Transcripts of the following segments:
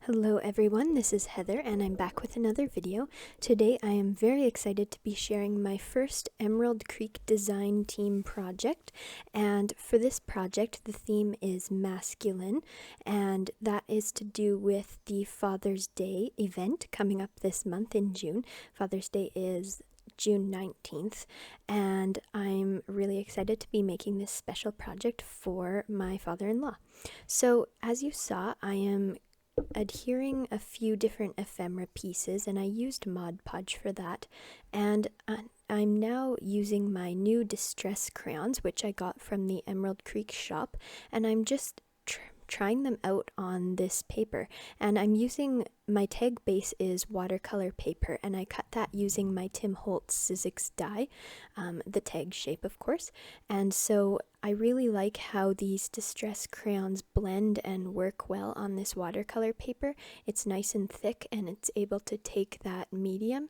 Hello everyone, this is Heather and I'm back with another video. Today I am very excited to be sharing my first Emerald Creek design team project, and for this project the theme is masculine, and that is to do with the Father's Day event coming up this month in June. Father's Day is June 19th, and I'm really excited to be making this special project for my father-in-law. So as you saw, I am adhering a few different ephemera pieces, and I used Mod Podge for that, and I'm now using my new distress crayons, which I got from the Emerald Creek shop, and I'm just trying them out on this paper. And I'm using, my tag base is watercolor paper, and I cut that using my Tim Holtz Sizzix die, the tag shape of course. And so I really like how these distress crayons blend and work well on this watercolor paper. It's nice and thick and it's able to take that medium,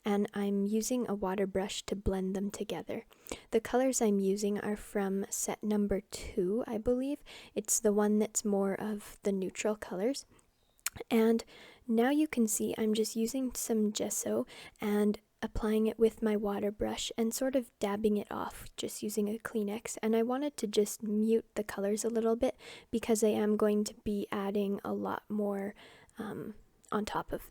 and I'm using a water brush to blend them together. The colors I'm using are from set number 2, I believe. It's the one that's more of the neutral colors. And now you can see I'm just using some gesso and applying it with my water brush and sort of dabbing it off, just using a Kleenex. And I wanted to just mute the colors a little bit because I am going to be adding a lot more on top of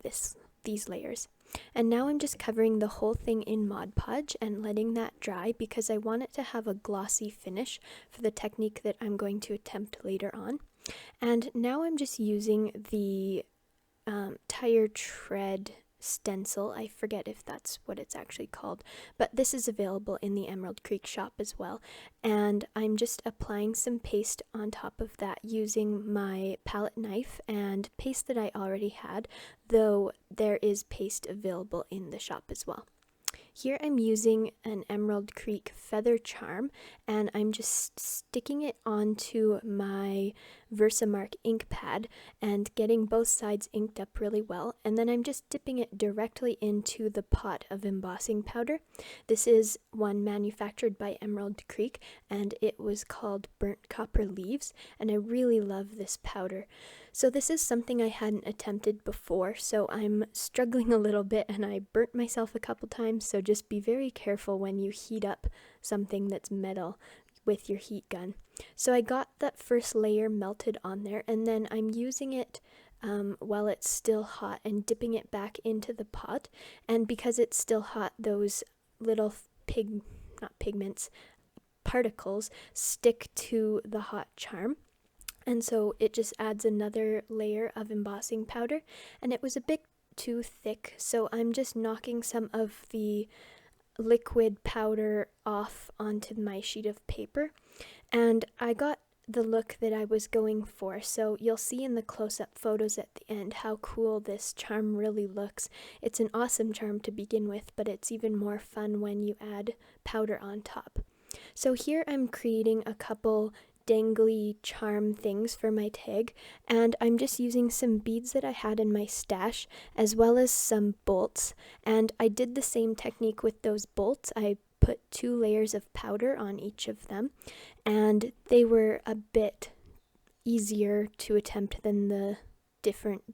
these layers. And now I'm just covering the whole thing in Mod Podge and letting that dry because I want it to have a glossy finish for the technique that I'm going to attempt later on. And now I'm just using the tire tread stencil. I forget if that's what it's actually called, but this is available in the Emerald Creek shop as well. And I'm just applying some paste on top of that using my palette knife and paste that I already had, though there is paste available in the shop as well. Here I'm using an Emerald Creek feather charm, and I'm just sticking it onto my Versamark ink pad and getting both sides inked up really well, and then I'm just dipping it directly into the pot of embossing powder. This is one manufactured by Emerald Creek, and it was called Burnt Copper Leaves, and I really love this powder. So this is something I hadn't attempted before, so I'm struggling a little bit, and I burnt myself a couple times, so just be very careful when you heat up something that's metal with your heat gun. So I got that first layer melted on there, and then I'm using it while it's still hot and dipping it back into the pot, and because it's still hot, those little particles stick to the hot charm. And so it just adds another layer of embossing powder, and it was a bit too thick, so I'm just knocking some of the liquid powder off onto my sheet of paper, and I got the look that I was going for. So you'll see in the close-up photos at the end how cool this charm really looks. It's an awesome charm to begin with, but it's even more fun when you add powder on top. So here I'm creating a couple dangly charm things for my tag, and I'm just using some beads that I had in my stash as well as some bolts, and I did the same technique with those bolts. I put 2 layers of powder on each of them, and they were a bit easier to attempt than the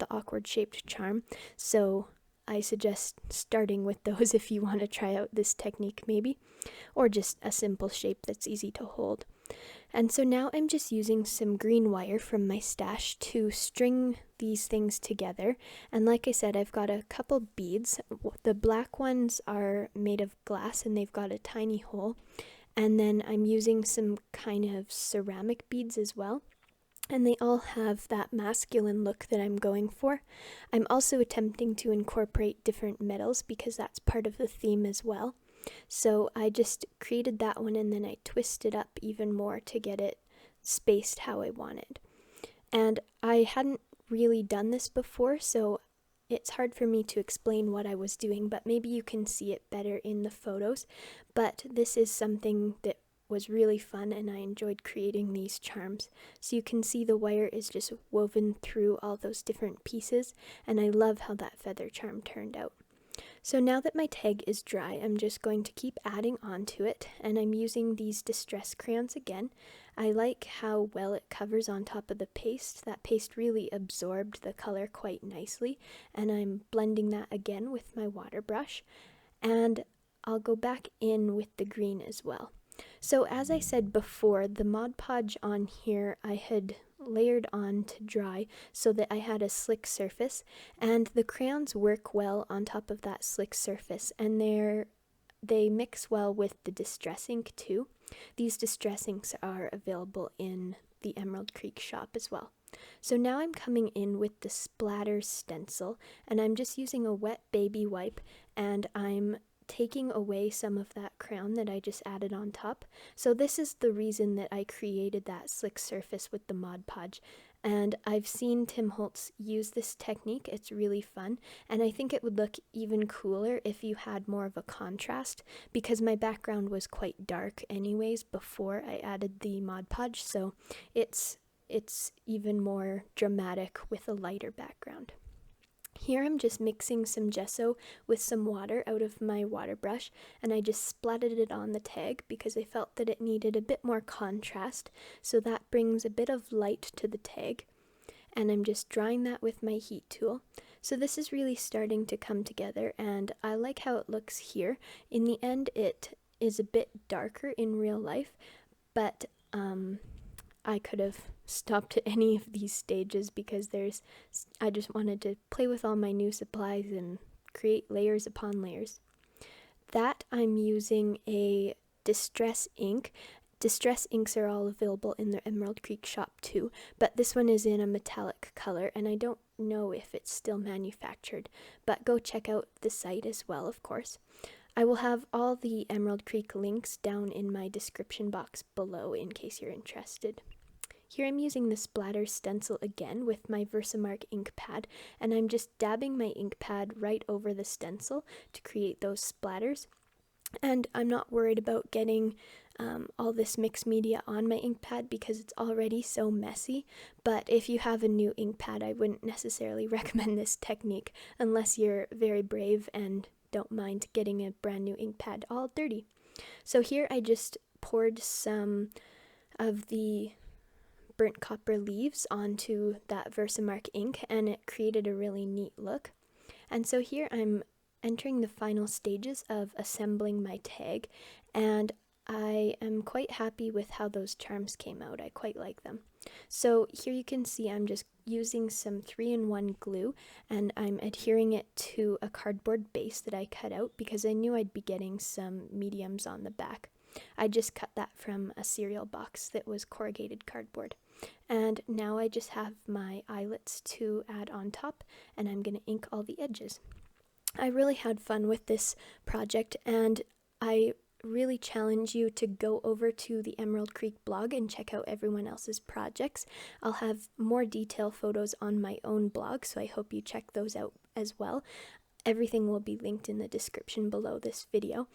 awkward shaped charm, so I suggest starting with those if you want to try out this technique maybe, or just a simple shape that's easy to hold. And so now I'm just using some green wire from my stash to string these things together. And like I said, I've got a couple beads. The black ones are made of glass and they've got a tiny hole. And then I'm using some kind of ceramic beads as well. And they all have that masculine look that I'm going for. I'm also attempting to incorporate different metals because that's part of the theme as well. So I just created that one, and then I twisted up even more to get it spaced how I wanted. And I hadn't really done this before, so it's hard for me to explain what I was doing, but maybe you can see it better in the photos. But this is something that was really fun, and I enjoyed creating these charms. So you can see the wire is just woven through all those different pieces, and I love how that feather charm turned out. So now that my tag is dry, I'm just going to keep adding onto it, and I'm using these distress crayons again. I like how well it covers on top of the paste. That paste really absorbed the color quite nicely, and I'm blending that again with my water brush. And I'll go back in with the green as well. So as I said before, the Mod Podge on here I had layered on to dry so that I had a slick surface, and the crayons work well on top of that slick surface, and they mix well with the distress ink too. These distress inks are available in the Emerald Creek shop as well. So now I'm coming in with the splatter stencil, and I'm just using a wet baby wipe, and I'm taking away some of that crown that I just added on top. So this is the reason that I created that slick surface with the Mod Podge. And I've seen Tim Holtz use this technique. It's really fun, and I think it would look even cooler if you had more of a contrast, because my background was quite dark anyways before I added the Mod Podge, so it's even more dramatic with a lighter background. Here I'm just mixing some gesso with some water out of my water brush, and I just splatted it on the tag because I felt that it needed a bit more contrast, so that brings a bit of light to the tag. And I'm just drawing that with my heat tool. So this is really starting to come together, and I like how it looks here. In the end, it is a bit darker in real life, but I could have stopped at any of these stages because I just wanted to play with all my new supplies and create layers upon layers. That I'm using a distress ink. Distress inks are all available in the Emerald Creek shop too, but this one is in a metallic color, and I don't know if it's still manufactured, but go check out the site as well, of course. I will have all the Emerald Creek links down in my description box below in case you're interested. Here I'm using the splatter stencil again with my Versamark ink pad, and I'm just dabbing my ink pad right over the stencil to create those splatters. And I'm not worried about getting all this mixed media on my ink pad because it's already so messy, but if you have a new ink pad, I wouldn't necessarily recommend this technique unless you're very brave and don't mind getting a brand new ink pad all dirty. So here I just poured some of the burnt copper leaves onto that Versamark ink, and it created a really neat look. And so here I'm entering the final stages of assembling my tag, and I am quite happy with how those charms came out. I quite like them. So here you can see I'm just using some 3-in-1 glue, and I'm adhering it to a cardboard base that I cut out because I knew I'd be getting some mediums on the back. I just cut that from a cereal box that was corrugated cardboard. And now I just have my eyelets to add on top, and I'm going to ink all the edges. I really had fun with this project, and I really challenge you to go over to the Emerald Creek blog and check out everyone else's projects. I'll have more detail photos on my own blog, so I hope you check those out as well. Everything will be linked in the description below this video.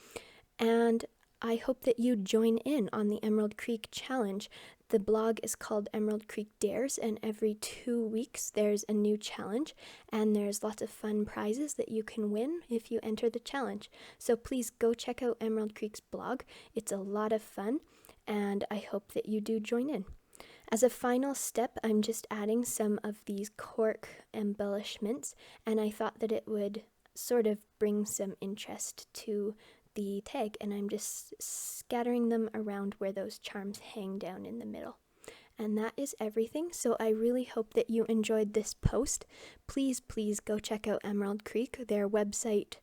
And I hope that you join in on the Emerald Creek Challenge. The blog is called Emerald Creek Dares, and every 2 weeks there's a new challenge, and there's lots of fun prizes that you can win if you enter the challenge. So please go check out Emerald Creek's blog. It's a lot of fun, and I hope that you do join in. As a final step, I'm just adding some of these cork embellishments, and I thought that it would sort of bring some interest to the tag, and I'm just scattering them around where those charms hang down in the middle. And that is everything, so I really hope that you enjoyed this post. Please go check out Emerald Creek, their website,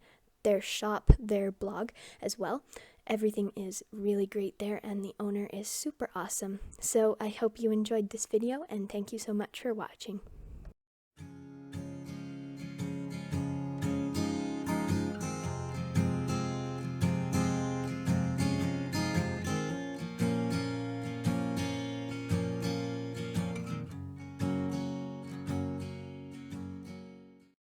their shop, their blog as well. Everything is really great there, and the owner is super awesome. So I hope you enjoyed this video, and thank you so much for watching.